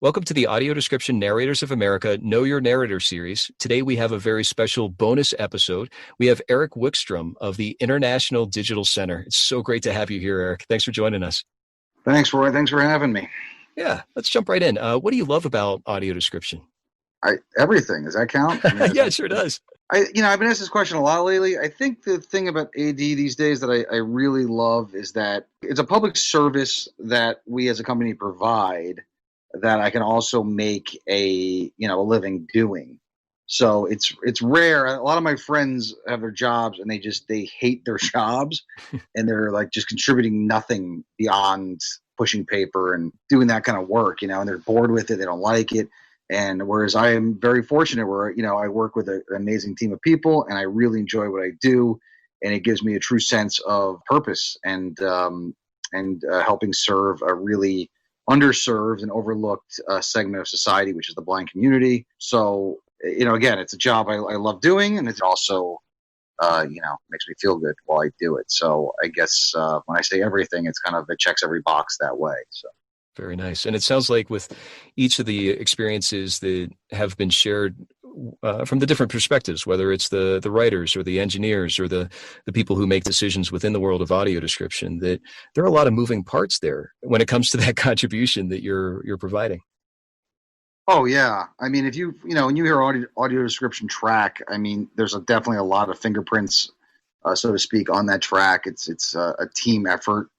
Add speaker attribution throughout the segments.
Speaker 1: Welcome to the Audio Description Narrators of America Know Your Narrator series. Today we have a very special bonus episode. We have Eric Wickstrom of the International Digital Center. It's so great to have you here, Eric. Thanks for joining us.
Speaker 2: Thanks, Roy. Thanks for having me.
Speaker 1: Yeah, let's jump right in. What do you love about audio description?
Speaker 2: Everything. Does that count?
Speaker 1: Yeah, it sure does.
Speaker 2: I've been asked this question a lot lately. I think the thing about AD these days that I really love is that it's a public service that we as a company provide that I can also make a living doing. So it's rare. A lot of my friends have their jobs and they hate their jobs and they're like just contributing nothing beyond pushing paper and doing that kind of work, and they're bored with it. They don't like it. And whereas I am very fortunate where, I work with an amazing team of people and I really enjoy what I do. And it gives me a true sense of purpose and helping serve a really underserved and overlooked segment of society, which is the blind community. So, again, it's a job I love doing, and it also, makes me feel good while I do it. So I guess when I say everything, it checks every box that way. So.
Speaker 1: Very nice. And it sounds like with each of the experiences that have been shared from the different perspectives, whether it's the writers or the engineers or the people who make decisions within the world of audio description, that there are a lot of moving parts there when it comes to that contribution that you're providing.
Speaker 2: Oh, yeah. I mean, if when you hear audio description track, I mean, there's definitely a lot of fingerprints, so to speak, on that track. It's a team effort.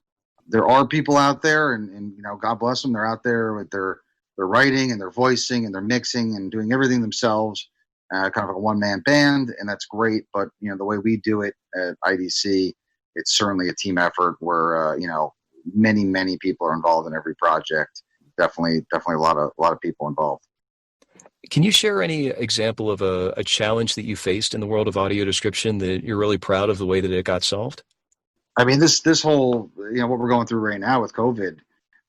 Speaker 2: There are people out there, and God bless them. They're out there with their writing and their voicing and their mixing and doing everything themselves, kind of like a one-man band, and that's great. But the way we do it at IDC, it's certainly a team effort where many people are involved in every project. Definitely a lot of people involved.
Speaker 1: Can you share any example of a challenge that you faced in the world of audio description that you're really proud of the way that it got solved?
Speaker 2: I mean, this whole, what we're going through right now with COVID,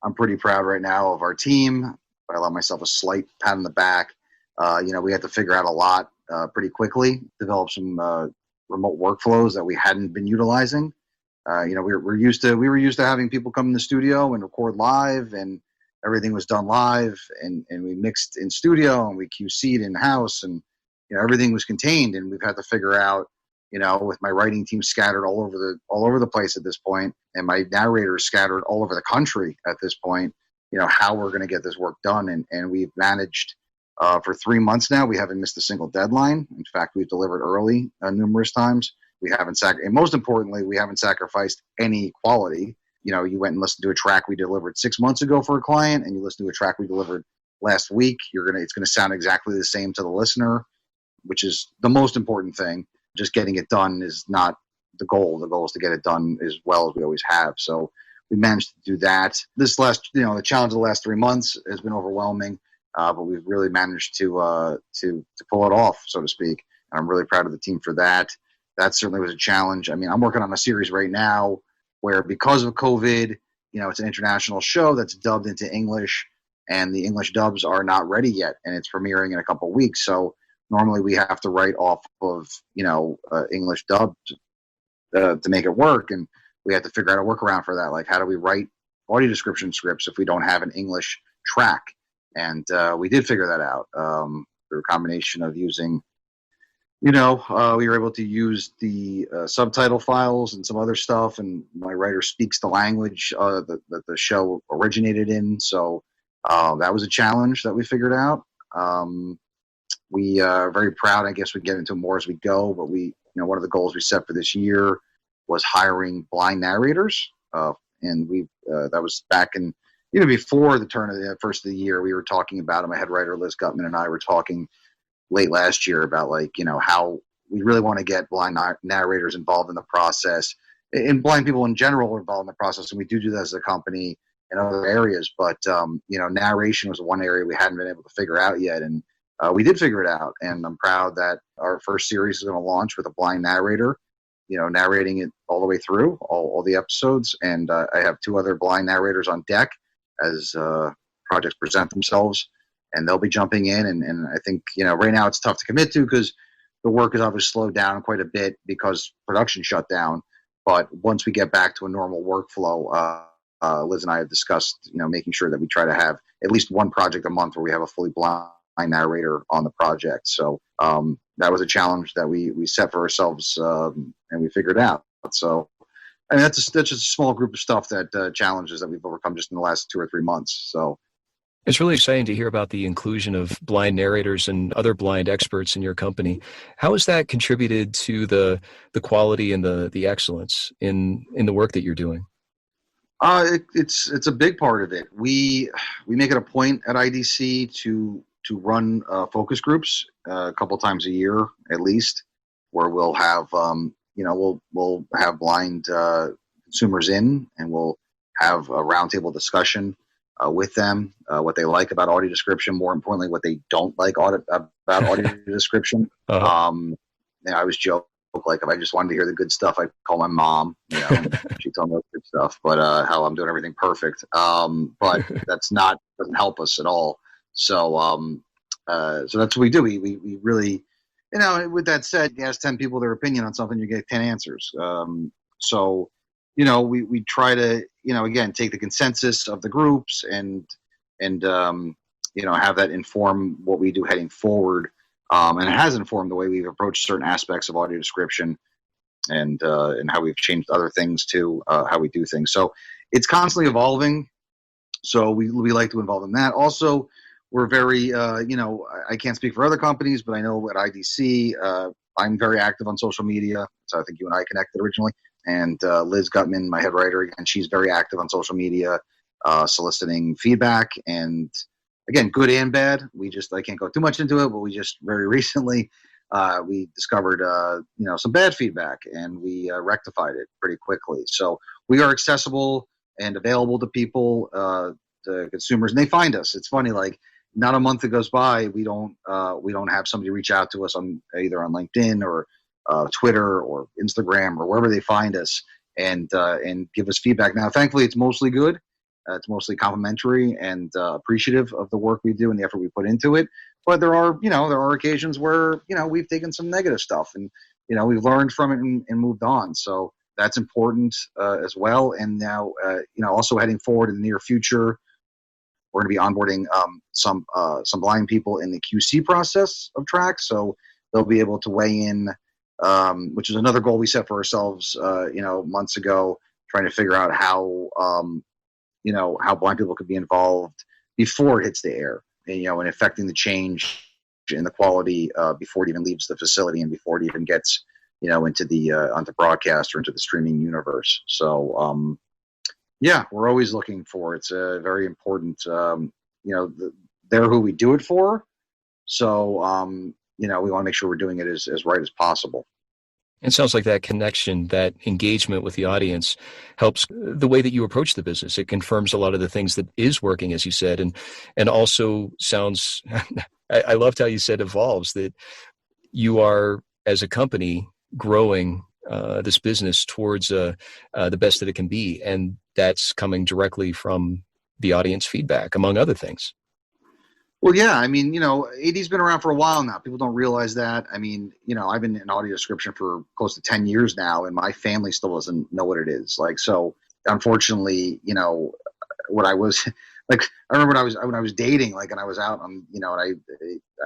Speaker 2: I'm pretty proud right now of our team. I allow myself a slight pat on the back. We had to figure out a lot pretty quickly, develop some remote workflows that we hadn't been utilizing. We were used to having people come in the studio and record live, and everything was done live, and we mixed in studio and we QC'd in house, and everything was contained. And we've had to figure out, with my writing team scattered all over the place at this point, and my narrators scattered all over the country at this point, how we're going to get this work done. And we've managed for 3 months now. We haven't missed a single deadline. In fact, we've delivered early numerous times. And most importantly, we haven't sacrificed any quality. You went and listened to a track we delivered 6 months ago for a client, and you listen to a track we delivered last week. It's going to sound exactly the same to the listener, which is the most important thing. Just getting it done is not the goal. The goal is to get it done as well as we always have. So we managed to do that. The challenge of the last 3 months has been overwhelming, but we've really managed to pull it off, so to speak. And I'm really proud of the team for that. That certainly was a challenge. I mean, I'm working on a series right now where, because of COVID, it's an international show that's dubbed into English, and the English dubs are not ready yet, and it's premiering in a couple of weeks. So normally we have to write off of, English dub to make it work. And we had to figure out a workaround for that. Like, how do we write audio description scripts if we don't have an English track? And we did figure that out through a combination of using, we were able to use the subtitle files and some other stuff. And my writer speaks the language that the show originated in. So that was a challenge that we figured out. We are very proud. I guess we get into more as we go, but one of the goals we set for this year was hiring blind narrators. And that was back in, even before the turn of the first of the year, we were talking about it. My head writer, Liz Gutman, and I were talking late last year about how we really want to get blind narrators involved in the process, and blind people in general are involved in the process. And we do that as a company in other areas, but narration was one area we hadn't been able to figure out yet. And we did figure it out, and I'm proud that our first series is going to launch with a blind narrator, narrating it all the way through, all the episodes. And I have 2 other blind narrators on deck as projects present themselves, and they'll be jumping in. And I think, right now it's tough to commit to because the work has obviously slowed down quite a bit because production shut down. But once we get back to a normal workflow, Liz and I have discussed, making sure that we try to have at least one project a month where we have a fully blind narrator on the project. So that was a challenge that we set for ourselves, and we figured out. So I mean, that's just a small group of stuff that challenges that we've overcome just in the last 2 or 3 months. So
Speaker 1: It's really exciting to hear about the inclusion of blind narrators and other blind experts in your company. How has that contributed to the quality and the excellence in the work that you're doing?
Speaker 2: It's a big part of it. We make it a point at IDC to run focus groups a couple times a year at least, where we'll have we'll have blind consumers in, and we'll have a roundtable discussion with them, what they like about audio description, more importantly, what they don't like about audio description.
Speaker 1: Uh-huh.
Speaker 2: I always joke, like, if I just wanted to hear the good stuff, I'd call my mom, she'd tell me the good stuff, but how I'm doing everything perfect. But doesn't help us at all. So so that's what we do. We really, with that said, you ask 10 people their opinion on something, you get 10 answers. So we try to, again, take the consensus of the groups and have that inform what we do heading forward. And it has informed the way we've approached certain aspects of audio description and how we've changed other things too, how we do things. So it's constantly evolving. So we like to involve in that. Also, we're very, I can't speak for other companies, but I know at IDC, I'm very active on social media. So I think you and I connected originally. And Liz Gutman, my head writer, and she's very active on social media, soliciting feedback. And again, good and bad. I can't go too much into it, but we just very recently, we discovered, some bad feedback, and we rectified it pretty quickly. So we are accessible and available to people, to consumers, and they find us. It's funny, like, not a month that goes by, we don't have somebody reach out to us on either on LinkedIn or Twitter or Instagram or wherever they find us and give us feedback. Now, thankfully, it's mostly good. It's mostly complimentary and appreciative of the work we do and the effort we put into it. But there are occasions where we've taken some negative stuff and we've learned from it and moved on. So that's important as well. And now also heading forward in the near future, we're going to be onboarding some blind people in the QC process of tracks, so they'll be able to weigh in, which is another goal we set for ourselves, months ago, trying to figure out how blind people could be involved before it hits the air, and affecting the change in the quality before it even leaves the facility and before it even gets into the onto broadcast or into the streaming universe. So we're always looking for. It's a very important. They're who we do it for. So we want to make sure we're doing it as right as possible.
Speaker 1: It sounds like that connection, that engagement with the audience helps the way that you approach the business. It confirms a lot of the things that is working, as you said, and also sounds, I loved how you said evolves, that you are, as a company, growing this business towards the best that it can be. And that's coming directly from the audience feedback, among other things.
Speaker 2: Well, yeah, I mean, AD's been around for a while now. People don't realize that. I mean, I've been in audio description for close to 10 years now, and my family still doesn't know what it is. Like, so unfortunately, what I was like, I remember when I was dating, like, and I was out on, and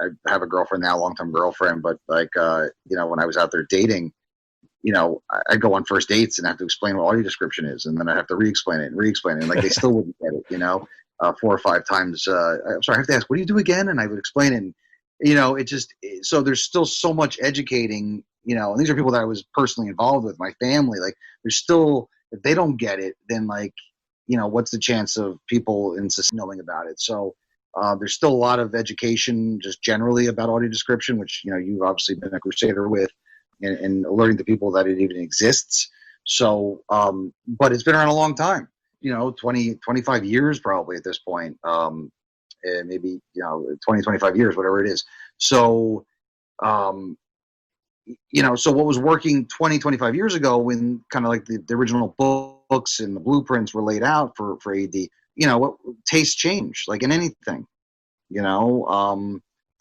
Speaker 2: I have a girlfriend now, long-term girlfriend, but like, when I was out there dating, I go on first dates and have to explain what audio description is, and then I have to re-explain it. And like, they still wouldn't get it, 4 or 5 times. I'm sorry, I have to ask, what do you do again? And I would explain it. And, it just, so there's still so much educating, and these are people that I was personally involved with, my family. Like, there's still, if they don't get it, then like, what's the chance of people in society knowing about it? So there's still a lot of education just generally about audio description, which, you've obviously been a crusader with, and alerting the people that it even exists. So, but it's been around a long time. 20, 25 years probably at this point, maybe, 20, 25 years, whatever it is. So, so what was working 20, 25 years ago when kind of like the original books and the blueprints were laid out for AD, what tastes change, like in anything,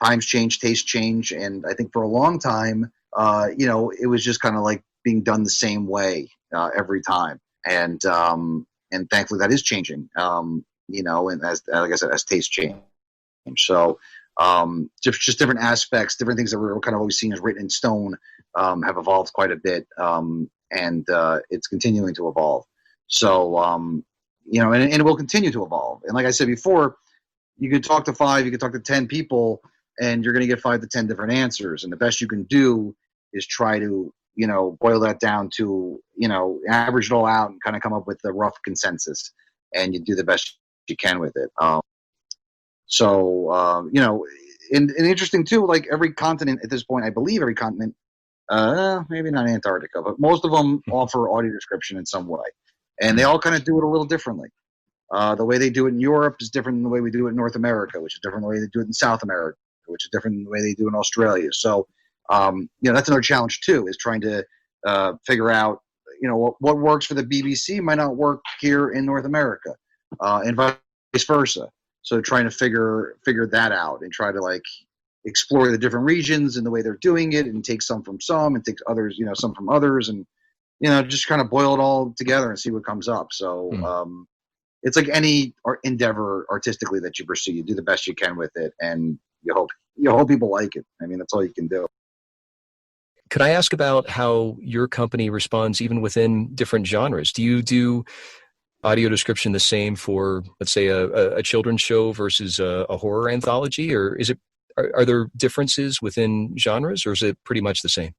Speaker 2: times change, tastes change. And I think for a long time, it was just kind of like being done the same way every time. And thankfully that is changing. and as like I said, as taste change. So just different aspects, different things that we're kind of always seen as written in stone have evolved quite a bit, and it's continuing to evolve. So and it will continue to evolve. And like I said before, you could talk to 5, you could talk to 10 people, and you're going to get 5 to 10 different answers. And the best you can do is try to boil that down to average it all out and kind of come up with a rough consensus, and you do the best you can with it. And interesting too, like every continent at this point, I believe every continent, maybe not Antarctica, but most of them offer audio description in some way. And they all kind of do it a little differently. The way they do it in Europe is different than the way we do it in North America, which is different than the way they do it in South America, which is different than the way they do it in Australia. So, that's another challenge too, is trying to figure out, what works for the BBC might not work here in North America, and vice versa. So trying to figure that out and try to explore the different regions and the way they're doing it, and take some from some and take others, some from others, and just kind of boil it all together and see what comes up. So it's like any endeavor artistically that you pursue, you do the best you can with it, and you hope people like it. I mean, that's all you can do.
Speaker 1: Could I ask about how your company responds even within different genres? Do you do audio description the same for, let's say, a children's show versus a horror anthology, or are there differences within genres, or is it pretty much the same?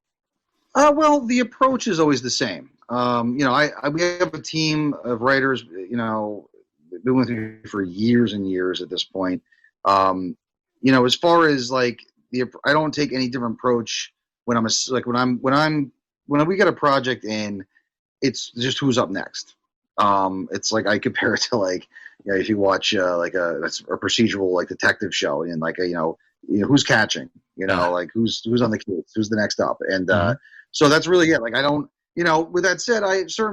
Speaker 2: Well, the approach is always the same. We have a team of writers, been with me for years and years at this point. As far as I don't take any different approach when when we get a project in, it's just who's up next. It's like I compare it to if you watch a procedural detective show, and who's catching, who's on the case, who's the next up, and so that's really it. I don't, with that said,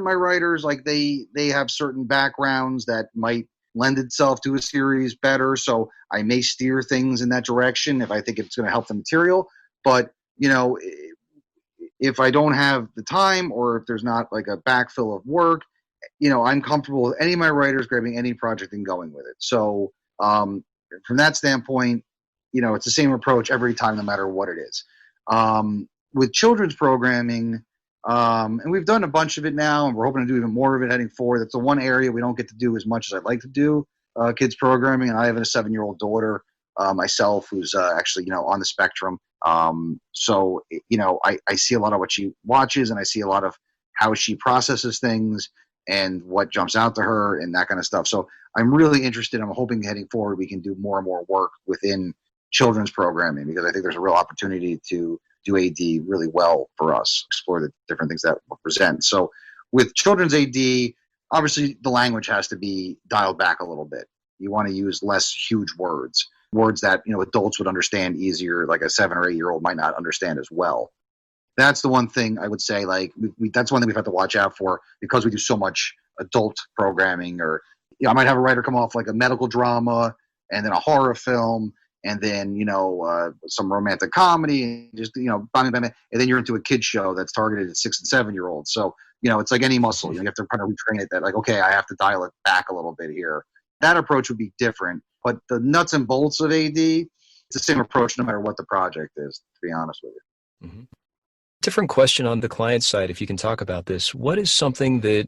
Speaker 2: my writers they have certain backgrounds that might lend itself to a series better, so I may steer things in that direction if I think it's going to help the material. But if I don't have the time, or if there's not a backfill of work, I'm comfortable with any of my writers grabbing any project and going with it. So from that standpoint, it's the same approach every time, no matter what it is. With children's programming, and we've done a bunch of it now, and we're hoping to do even more of it heading forward. That's the one area we don't get to do as much as I'd like to do, kids programming. And I have a 7-year-old daughter myself, who's actually on the spectrum. So I see a lot of what she watches, and I see a lot of how she processes things and what jumps out to her and that kind of stuff. So I'm really interested. I'm hoping heading forward we can do more and more work within children's programming, because I think there's a real opportunity to do AD really well for us, explore the different things that we'll present. So with children's AD, obviously the language has to be dialed back a little bit. You want to use less huge words that adults would understand easier, like a 7 or 8-year-old might not understand as well. That's the one thing I would say, that's one thing we've had to watch out for, because we do so much adult programming. Or I might have a writer come off a medical drama, and then a horror film, and then some romantic comedy, and just and then you're into a kid's show that's targeted at 6 and 7-year-olds. So it's like any muscle, you have to kind of retrain it, that okay, I have to dial it back a little bit here. That approach would be different, but the nuts and bolts of AD, it's the same approach no matter what the project is, to be honest with you.
Speaker 1: Mm-hmm. Different question on the client side, if you can talk about this. What is something that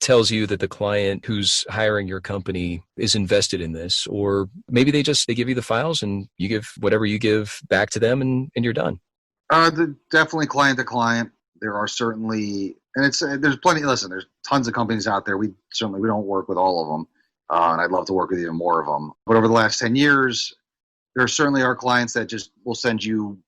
Speaker 1: tells you that the client who's hiring your company is invested in this? Or maybe they give you the files and you give whatever you give back to them, and you're done.
Speaker 2: Definitely client to client. There are certainly, and there's plenty. Listen, there's tons of companies out there. We don't work with all of them, and I'd love to work with even more of them. But over the last 10 years, there certainly are clients that just will send you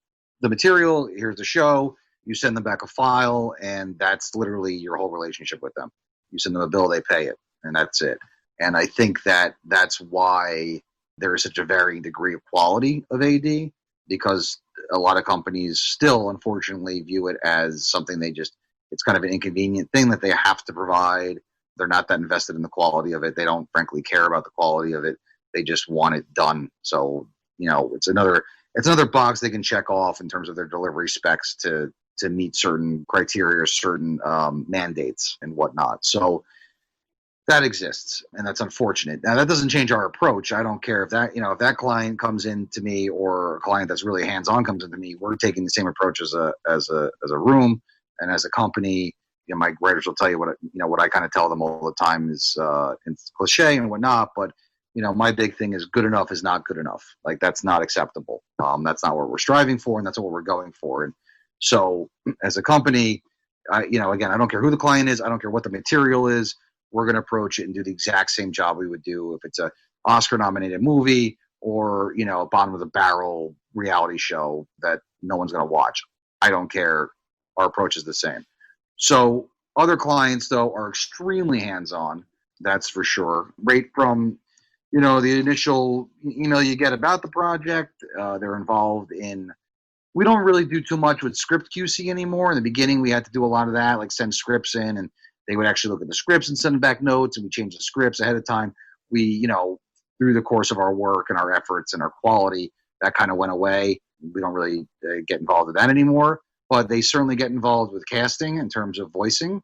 Speaker 2: the material. Here's the show. You send them back a file, and that's literally your whole relationship with them. You send them a bill, they pay it, and that's it. And I think that's why there is such a varying degree of quality of AD, because a lot of companies still, unfortunately, view it as something it's kind of an inconvenient thing that they have to provide. They're not that invested in the quality of it. They don't, frankly, care about the quality of it. They just want it done. So, it's another box they can check off in terms of their delivery specs to meet certain criteria, certain mandates and whatnot. So That exists, and that's unfortunate. Now, that doesn't change our approach. I don't care if that client comes in to me, or a client that's really hands-on comes into me. We're taking the same approach as a room and as a company. My writers will tell you what I kind of tell them all the time is it's cliche and whatnot, but my big thing is good enough is not good enough. Like, that's not acceptable. That's not what we're striving for, and that's what we're going for. And so, as a company, again, I don't care who the client is. I don't care what the material is. We're going to approach it and do the exact same job we would do if it's a Oscar-nominated movie or, a bottom-of-the-barrel reality show that no one's going to watch. I don't care. Our approach is the same. So other clients, though, are extremely hands-on. That's for sure. Right from, the initial email you get about the project, they're involved in. We don't really do too much with script QC anymore. In the beginning, we had to do a lot of that, like send scripts in, and they would actually look at the scripts and send back notes, and we change the scripts ahead of time. We, through the course of our work and our efforts and our quality, that kind of went away. We don't really get involved with that anymore, but they certainly get involved with casting in terms of voicing.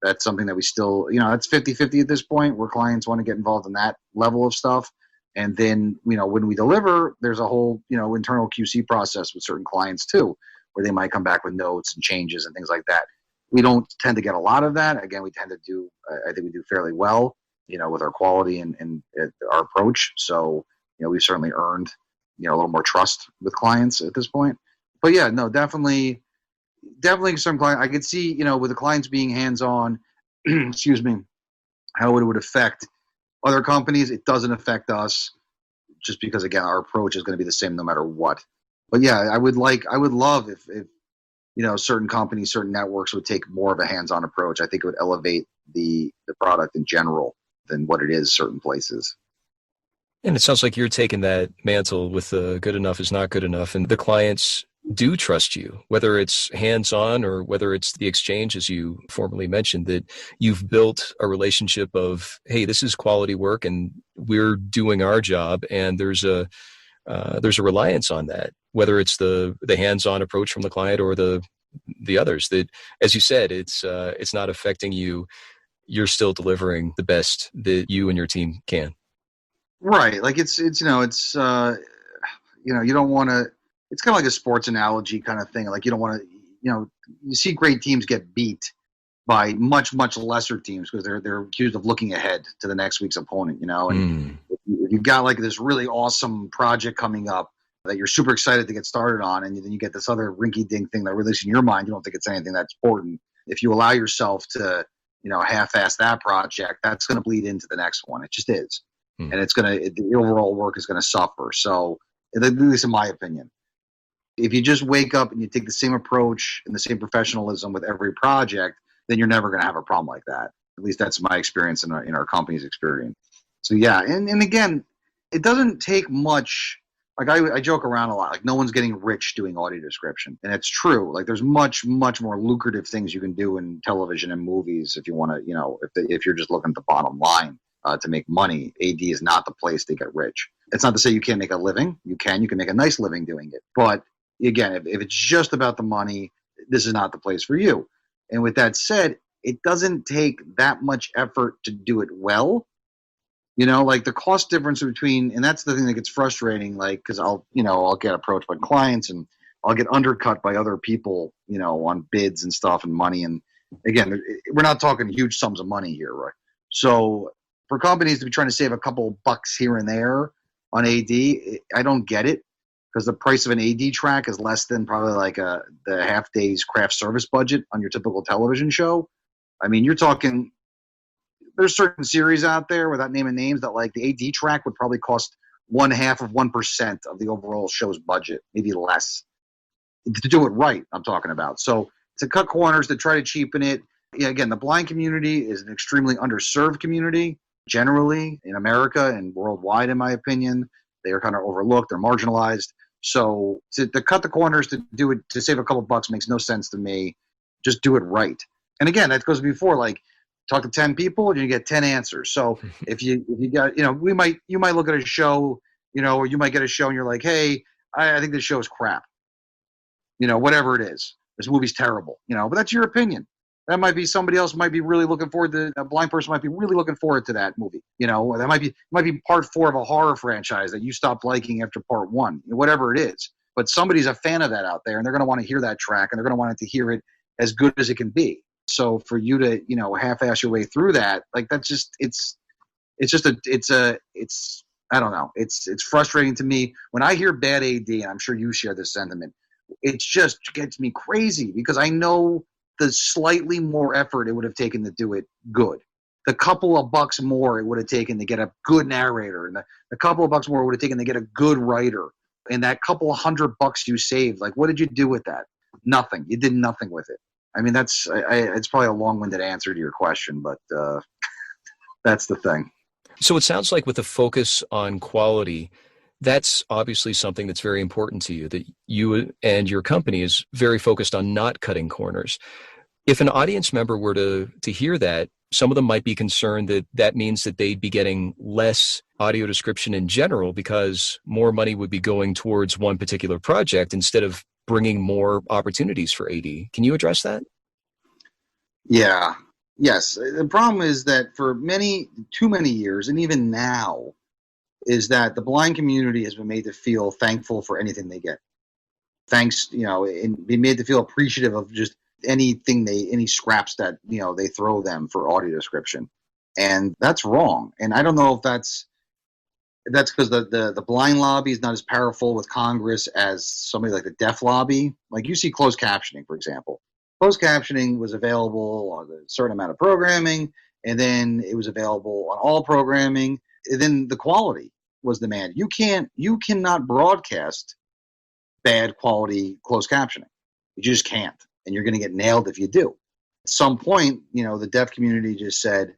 Speaker 2: That's something that we still, that's 50-50 at this point, where clients want to get involved in that level of stuff. And then, when we deliver, there's a whole, internal QC process with certain clients too, where they might come back with notes and changes and things like that. We don't tend to get a lot of that. Again, we tend to do, I think we do fairly well, with our quality and our approach. So, we've certainly earned, a little more trust with clients at this point. But yeah, no, definitely some clients, I could see, with the clients being hands-on, excuse me, how it would affect other companies. It doesn't affect us, just because, again, our approach is going to be the same no matter what. But yeah, I would love if certain companies, certain networks would take more of a hands-on approach. I think it would elevate the product in general than what it is certain places.
Speaker 1: And it sounds like you're taking that mantle with good enough is not good enough, and the clients do trust you, whether it's hands-on or whether it's the exchange, as you formerly mentioned, that you've built a relationship of, hey, this is quality work and we're doing our job, and there's a reliance on that, whether it's the hands-on approach from the client or the others, that, as you said, it's not affecting you. You're still delivering the best that you and your team can.
Speaker 2: Right. Like it's you don't want to, it's kind of like a sports analogy kind of thing. Like, you don't want to, you see great teams get beat by much, much lesser teams because they're accused of looking ahead to the next week's opponent, and if you've got like this really awesome project coming up that you're super excited to get started on, and then you get this other rinky-dink thing that really, in your mind, you don't think it's anything that's important. If you allow yourself to, half-ass that project, that's going to bleed into the next one. It just is. And the overall work is going to suffer. So, at least in my opinion, if you just wake up and you take the same approach and the same professionalism with every project, then you're never going to have a problem like that. At least that's my experience in our company's experience. So yeah, and again, it doesn't take much. Like, I joke around a lot. Like, no one's getting rich doing audio description, and it's true. Like, there's much, much more lucrative things you can do in television and movies if you want to. If you're just looking at the bottom line to make money, AD is not the place to get rich. It's not to say you can't make a living. You can make a nice living doing it. But again, if it's just about the money, this is not the place for you. And with that said, it doesn't take that much effort to do it well. Like the cost difference between, and that's the thing that gets frustrating, like, because I'll get approached by clients and I'll get undercut by other people, on bids and stuff and money. And again, we're not talking huge sums of money here, right? So for companies to be trying to save a couple bucks here and there on AD, I don't get it, because the price of an AD track is less than probably like the half day's craft service budget on your typical television show. I mean, you're talking, there's certain series out there, without naming names, that like the AD track would probably cost 0.5% of the overall show's budget, maybe less, to do it right. I'm talking about. So to cut corners, to try to cheapen it. Yeah, again, the blind community is an extremely underserved community generally in America and worldwide, in my opinion. They are kind of overlooked. They're marginalized. So to cut the corners, to do it, to save a couple bucks, makes no sense to me. Just do it right. And again, that goes before, like, talk to 10 people and you get 10 answers. So if you got, you might look at a show, or you might get a show and you're like, hey, I think this show is crap. Whatever it is, this movie's terrible, but that's your opinion. That might be somebody else might be really looking forward to, a blind person might be really looking forward to that movie. That might be part 4 of a horror franchise that you stopped liking after part 1, whatever it is. But somebody's a fan of that out there, and they're going to want to hear that track, and they're going to want to hear it as good as it can be. So for you to, half-ass your way through that, like, that's just, I don't know. It's frustrating to me when I hear bad AD, and I'm sure you share this sentiment. It just gets me crazy because I know the slightly more effort it would have taken to do it good. The couple of bucks more it would have taken to get a good narrator, and the couple of bucks more it would have taken to get a good writer. And that couple of $100 you saved, like, what did you do with that? Nothing. You did nothing with it. I mean, it's probably a long-winded answer to your question, but that's the thing.
Speaker 1: So it sounds like with a focus on quality, that's obviously something that's very important to you, that you and your company is very focused on not cutting corners. If an audience member were to hear that, some of them might be concerned that that means that they'd be getting less audio description in general because more money would be going towards one particular project instead of bringing more opportunities for AD. Can you address that?
Speaker 2: Yeah. Yes. The problem is that for too many years, and even now, is that the blind community has been made to feel thankful for anything they get. Thanks, and be made to feel appreciative of just anything any scraps that, they throw them for audio description. And that's wrong. And I don't know if that's because the blind lobby is not as powerful with Congress as somebody like the deaf lobby. Like, you see closed captioning, for example. Closed captioning was available on a certain amount of programming, and then it was available on all programming. And then the quality was demanded. You cannot broadcast bad quality closed captioning. You just can't, and you're going to get nailed if you do. At some point, the deaf community just said,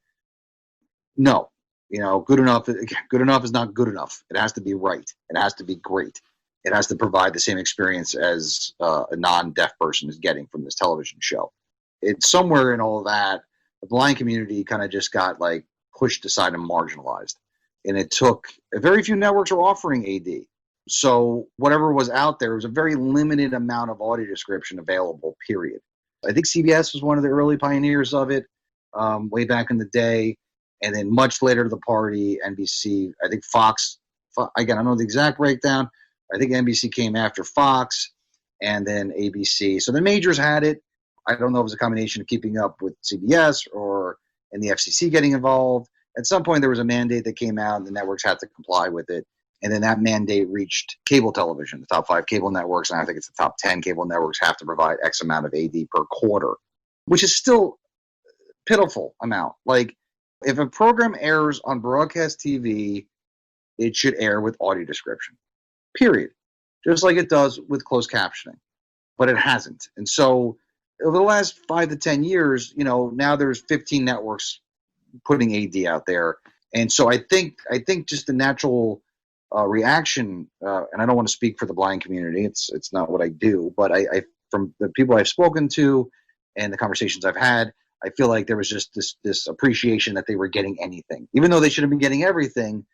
Speaker 2: no. Good enough is not good enough. It has to be right. It has to be great. It has to provide the same experience as a non-deaf person is getting from this television show. It's somewhere in all of that, the blind community kind of just got like pushed aside and marginalized. And it took very few networks were offering AD. So whatever was out there was a very limited amount of audio description available, period. I think CBS was one of the early pioneers of it way back in the day. And then much later to the party, NBC, I think Fox, again, I don't know the exact breakdown. I think NBC came after Fox and then ABC. So the majors had it. I don't know if it was a combination of keeping up with CBS and the FCC getting involved. At some point, there was a mandate that came out, and the networks had to comply with it. And then that mandate reached cable television. The top 5 cable networks, and I think it's the top 10 cable networks, have to provide X amount of AD per quarter, which is still a pitiful amount. Like, if a program airs on broadcast TV, it should air with audio description, period. Just like it does with closed captioning. But it hasn't. And so over the last 5 to 10 years, now there's 15 networks putting AD out there. And so I think just the natural reaction, and I don't want to speak for the blind community, it's not what I do, but I from the people I've spoken to and the conversations I've had, I feel like there was just this appreciation that they were getting anything. Even though they should have been getting everything,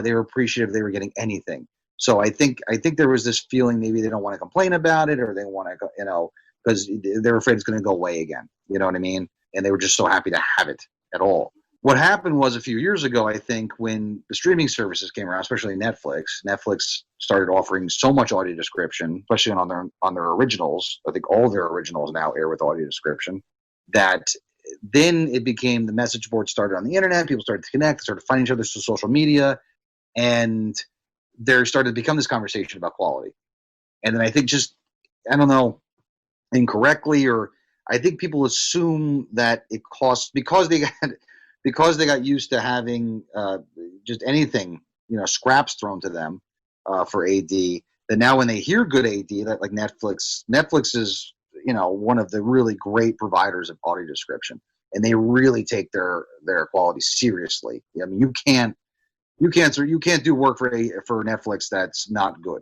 Speaker 2: they were appreciative they were getting anything. So I think there was this feeling maybe they don't want to complain about it, or they want to, because they're afraid it's going to go away again. You know what I mean? And they were just so happy to have it at all. What happened was a few years ago, I think, when the streaming services came around, especially Netflix started offering so much audio description, especially on their originals. I think all their originals now air with audio description. That then it became the message board started on the internet. People started to connect, started finding each other through social media, and there started to become this conversation about quality. And then I think I don't know, incorrectly, or I think people assume that it costs because they got used to having just anything, scraps thrown to them for AD. That now when they hear good AD, that like Netflix is one of the really great providers of audio description, and they really take their quality seriously. I mean, you can't do work for Netflix that's not good.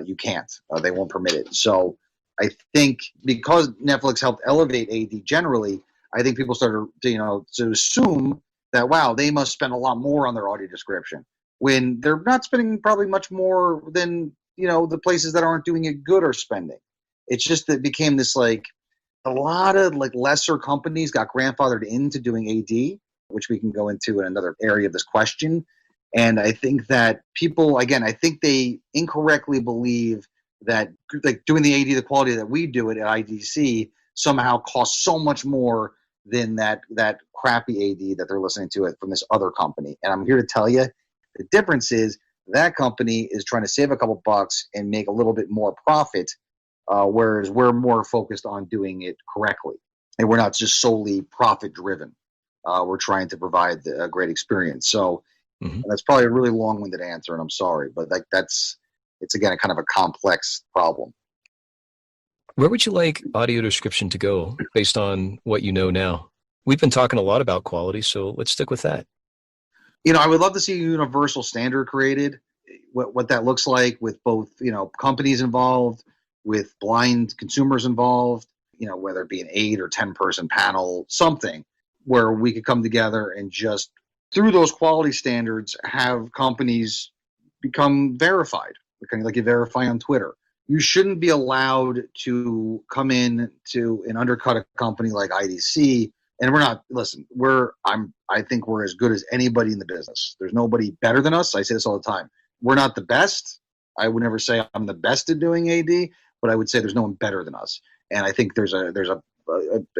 Speaker 2: You can't. They won't permit it. So I think because Netflix helped elevate AD generally, I think people started to assume that, wow, they must spend a lot more on their audio description, when they're not spending probably much more than the places that aren't doing it good are spending. It's just that it became this like a lot of like lesser companies got grandfathered into doing AD, which we can go into in another area of this question. And I think that people, again, I think they incorrectly believe that like doing the AD, the quality that we do it at IDC, somehow costs so much more than that crappy AD that they're listening to it from this other company. And I'm here to tell you, the difference is that company is trying to save a couple bucks and make a little bit more profit, whereas we're more focused on doing it correctly. And we're not just solely profit driven. We're trying to provide a great experience. So that's probably a really long-winded answer, and I'm sorry, but like it's again a kind of a complex problem.
Speaker 1: Where would you like audio description to go based on what you know now? We've been talking a lot about quality, so let's stick with that.
Speaker 2: I would love to see a universal standard created, what that looks like with both, companies involved, with blind consumers involved, whether it be an 8 or 10-person panel, something where we could come together and just, through those quality standards, have companies become verified, kind of like you verify on Twitter. You shouldn't be allowed to come in to and undercut a company like IDC. And we're not, listen, I think we're as good as anybody in the business. There's nobody better than us. I say this all the time. We're not the best. I would never say I'm the best at doing AD, but I would say there's no one better than us. And I think there's a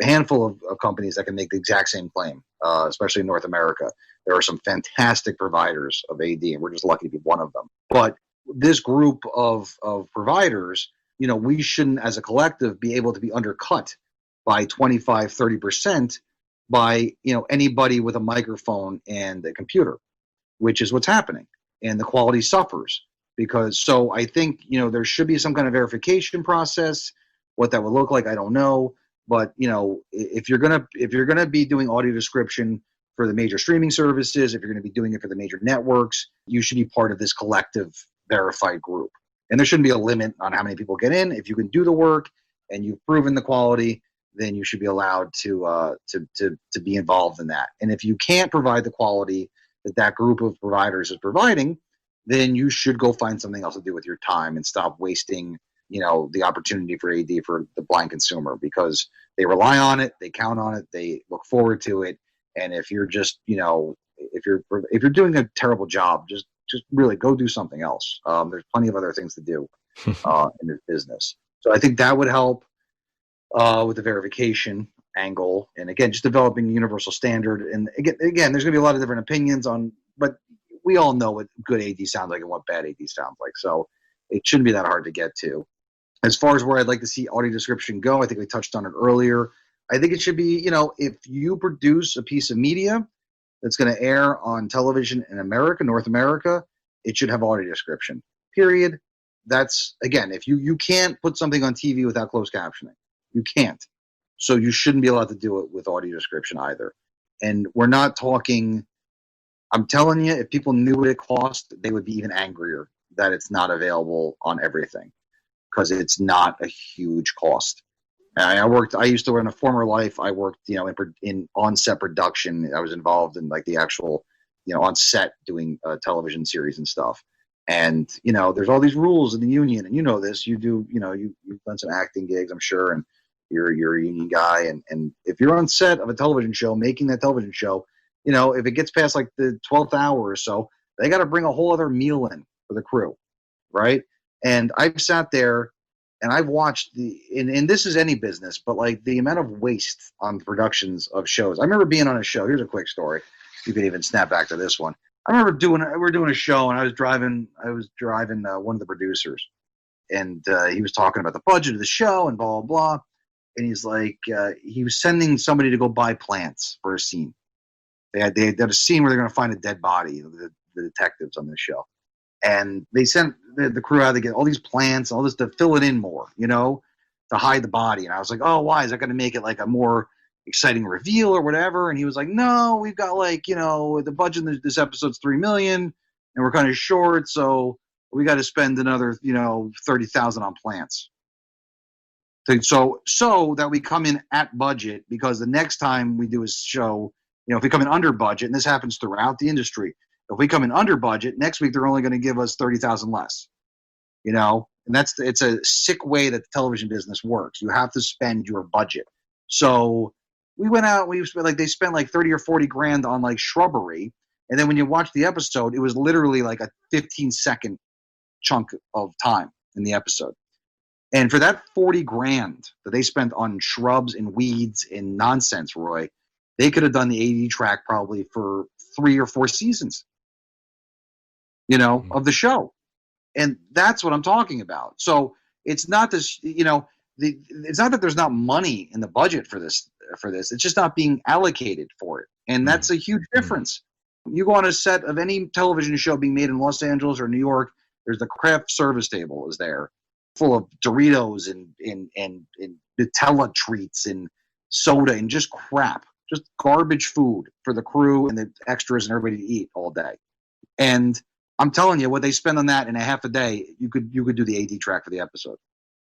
Speaker 2: handful of companies that can make the exact same claim, especially in North America. There are some fantastic providers of AD, and we're just lucky to be one of them. But this group of providers, we shouldn't, as a collective, be able to be undercut by 25, 30% by, anybody with a microphone and a computer, which is what's happening. And the quality suffers so I think, there should be some kind of verification process. What that would look like, I don't know. But, if you're going to be doing audio description for the major streaming services, if you're going to be doing it for the major networks, you should be part of this collective verified group. And there shouldn't be a limit on how many people get in. If you can do the work and you've proven the quality, then you should be allowed to be involved in that. And if you can't provide the quality that group of providers is providing, then you should go find something else to do with your time and stop wasting, the opportunity for AD for the blind consumer, because they rely on it, they count on it, they look forward to it. And if you're just, if you're doing a terrible job, just really go do something else. There's plenty of other things to do in this business. So I think that would help with the verification angle. And again, just developing a universal standard. And again, there's going to be a lot of different opinions but we all know what good AD sounds like and what bad AD sounds like. So it shouldn't be that hard to get to. As far as where I'd like to see audio description go, I think we touched on it earlier. I think it should be, if you produce a piece of media that's going to air on television in America, North America, it should have audio description, period. That's, again, if you can't put something on TV without closed captioning. You can't. So you shouldn't be allowed to do it with audio description either. And we're not talking, I'm telling you, if people knew what it cost, they would be even angrier that it's not available on everything, because it's not a huge cost. I used to, in a former life, I worked, in on-set production. I was involved in like the actual, on set doing television series and stuff. And, there's all these rules in the union, and this, you do, you've done some acting gigs, I'm sure, and you're a union guy. And if you're on set of a television show, making that television show, if it gets past like the 12th hour or so, they got to bring a whole other meal in for the crew. Right. And I've sat there and I've watched and this is any business, but like the amount of waste on productions of shows. I remember being on a show. Here's a quick story. You can even snap back to this one. I remember we were doing a show, and I was driving one of the producers, and he was talking about the budget of the show and blah, blah, blah. And he's like, he was sending somebody to go buy plants for a scene. They had a scene where they're going to find a dead body, the detectives on this show. And they sent the crew out to get all these plants, all this to fill it in more, to hide the body. And I was like, oh, why? Is that going to make it like a more exciting reveal or whatever? And he was like, no, we've got like, the budget in this episode's $3 million and we're kind of short. So we got to spend another, $30,000 on plants. So that we come in at budget, because the next time we do a show, if we come in under budget, and this happens throughout the industry, if we come in under budget, next week they're only going to give us $30,000 less, And it's a sick way that the television business works. You have to spend your budget. So we went out, they spent like 30 or 40 grand on like shrubbery. And then when you watch the episode, it was literally like a 15-second chunk of time in the episode. And for that 40 grand that they spent on shrubs and weeds and nonsense, Roy, they could have done the AD track probably for 3 or 4 seasons, of the show. And that's what I'm talking about. So it's not this, it's not that there's not money in the budget for this. It's just not being allocated for it. And that's a huge difference. You go on a set of any television show being made in Los Angeles or New York, there's the craft service table is there, full of Doritos and Nutella treats and soda and just crap, just garbage food for the crew and the extras and everybody to eat all day. And I'm telling you, what they spend on that in a half a day, you could do the AD track for the episode.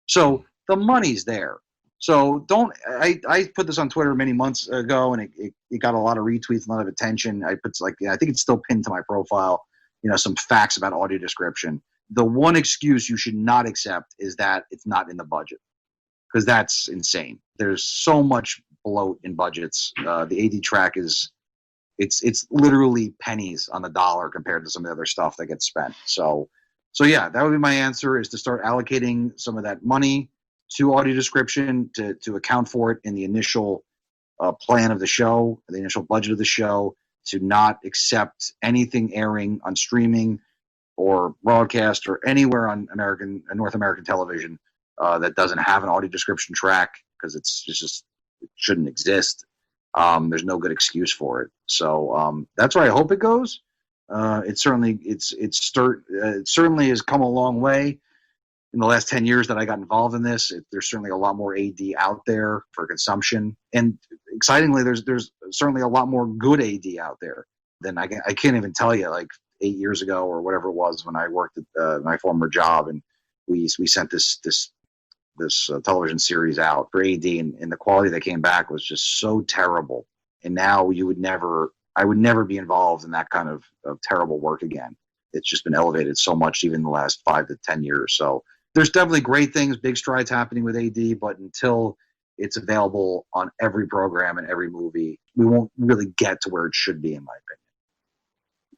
Speaker 2: So the money's there. So I put this on Twitter many months ago, and it got a lot of retweets, a lot of attention. I think it's still pinned to my profile, some facts about audio description. The one excuse you should not accept is that it's not in the budget, because that's insane. There's so much bloat in budgets. The AD track it's literally pennies on the dollar compared to some of the other stuff that gets spent. So yeah, that would be my answer, is to start allocating some of that money to audio description to account for it in the initial plan of the show, the initial budget of the show, to not accept anything airing on streaming or broadcast or anywhere on North American television that doesn't have an audio description track, because it shouldn't exist. There's no good excuse for it. So that's where I hope it goes. It certainly has come a long way in the last 10 years that I got involved in this. There's certainly a lot more AD out there for consumption, and excitingly, there's certainly a lot more good AD out there than I can't even tell you. Like 8 years ago or whatever it was, when I worked at my former job, and we sent this television series out for AD, and the quality that came back was just so terrible. And now I would never be involved in that kind of terrible work again. It's just been elevated so much, even in the last 5 to 10 years. So there's definitely great things, big strides happening with AD, but until it's available on every program and every movie, we won't really get to where it should be, in my opinion.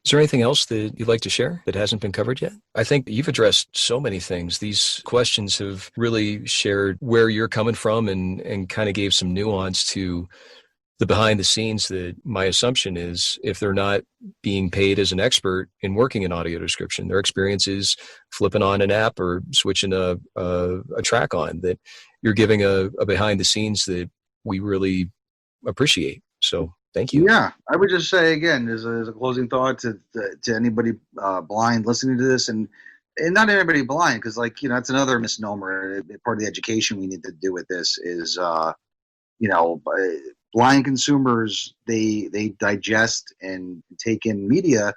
Speaker 1: Is there anything else that you'd like to share that hasn't been covered yet? I think you've addressed so many things. These questions have really shared where you're coming from and kind of gave some nuance to the behind the scenes that my assumption is, if they're not being paid as an expert in working in audio description, their experience is flipping on an app or switching a track on, that you're giving a behind the scenes that we really appreciate. So thank you.
Speaker 2: Yeah, I would just say again, as a closing thought to anybody blind listening to this, and not everybody blind, because that's another misnomer. Part of the education we need to do with this is, blind consumers, they digest and take in media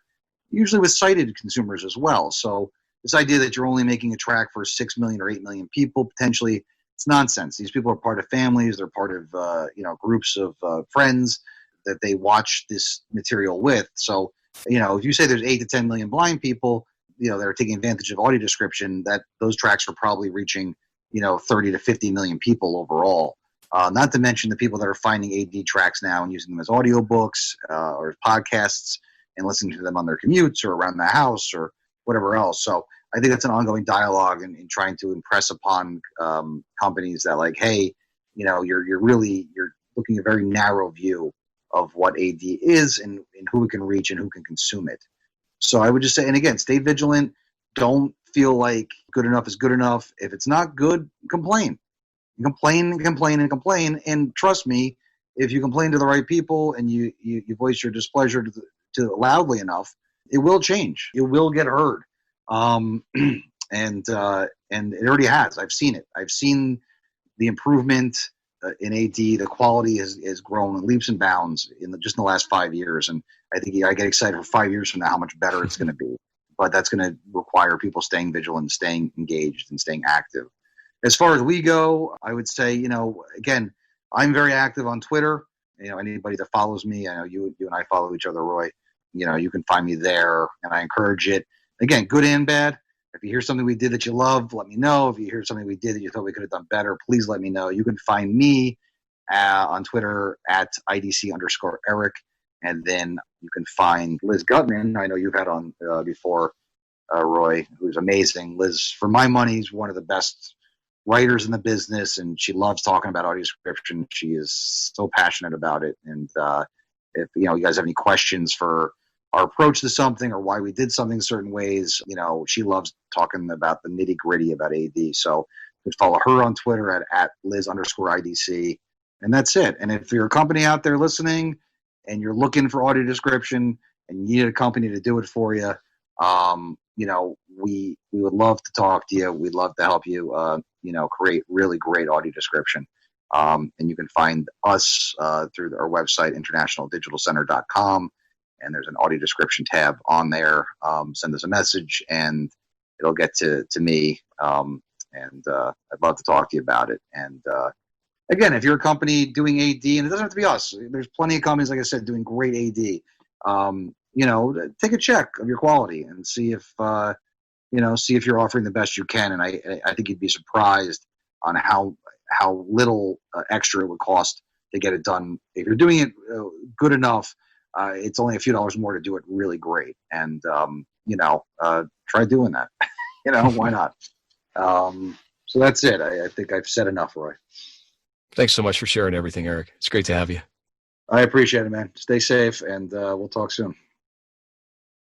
Speaker 2: usually with sighted consumers as well. So this idea that you're only making a track for 6 million or 8 million people potentially, it's nonsense. These people are part of families. They're part of groups of friends that they watch this material with. So, if you say there's 8 to 10 million blind people, that are taking advantage of audio description, that those tracks are probably reaching, 30 to 50 million people overall. Not to mention the people that are finding AD tracks now and using them as audiobooks or podcasts and listening to them on their commutes or around the house or whatever else. So I think that's an ongoing dialogue in trying to impress upon companies that, hey, you're looking at a very narrow view of what AD is and who it can reach and who can consume it. So I would just say, and again, stay vigilant. Don't feel like good enough is good enough. If it's not good, complain. Complain and complain and complain. And trust me, if you complain to the right people and you voice your displeasure to loudly enough, it will change. It will get heard. And it already has. I've seen it. I've seen the improvement in AD. The quality has grown in leaps and bounds just in the last 5 years. And I think I get excited for 5 years from now how much better it's going to be. But that's going to require people staying vigilant, staying engaged, and staying active. As far as we go, I would say, again, I'm very active on Twitter. Anybody that follows me, I know you and I follow each other, Roy. You can find me there, and I encourage it. Again, good and bad. If you hear something we did that you love, let me know. If you hear something we did that you thought we could have done better, please let me know. You can find me on Twitter at IDC_Eric. And then you can find Liz Gutman, I know you've had on before, Roy, who's amazing. Liz, for my money, is one of the best writers in the business, and she loves talking about audio description. She is so passionate about it. And if you guys have any questions for our approach to something or why we did something certain ways, she loves talking about the nitty gritty about AD. So you can follow her on Twitter at Liz_IDC. And that's it. And if you're a company out there listening and you're looking for audio description and you need a company to do it for you, we would love to talk to you. We'd love to help you, create really great audio description. And you can find us through our website, internationaldigitalcenter.com. And there's an audio description tab on there. Send us a message and it'll get to me. And I'd love to talk to you about it. And again, if you're a company doing AD, and it doesn't have to be us, there's plenty of companies, like I said, doing great AD. Take a check of your quality and see if you're offering the best you can. And I think you'd be surprised on how little extra it would cost to get it done. If you're doing it good enough, it's only a few dollars more to do it really great. And try doing that. Why not? So that's it. I think I've said enough, Roy.
Speaker 1: Thanks so much for sharing everything, Eric. It's great to have you.
Speaker 2: I appreciate it, man. Stay safe, and we'll talk soon.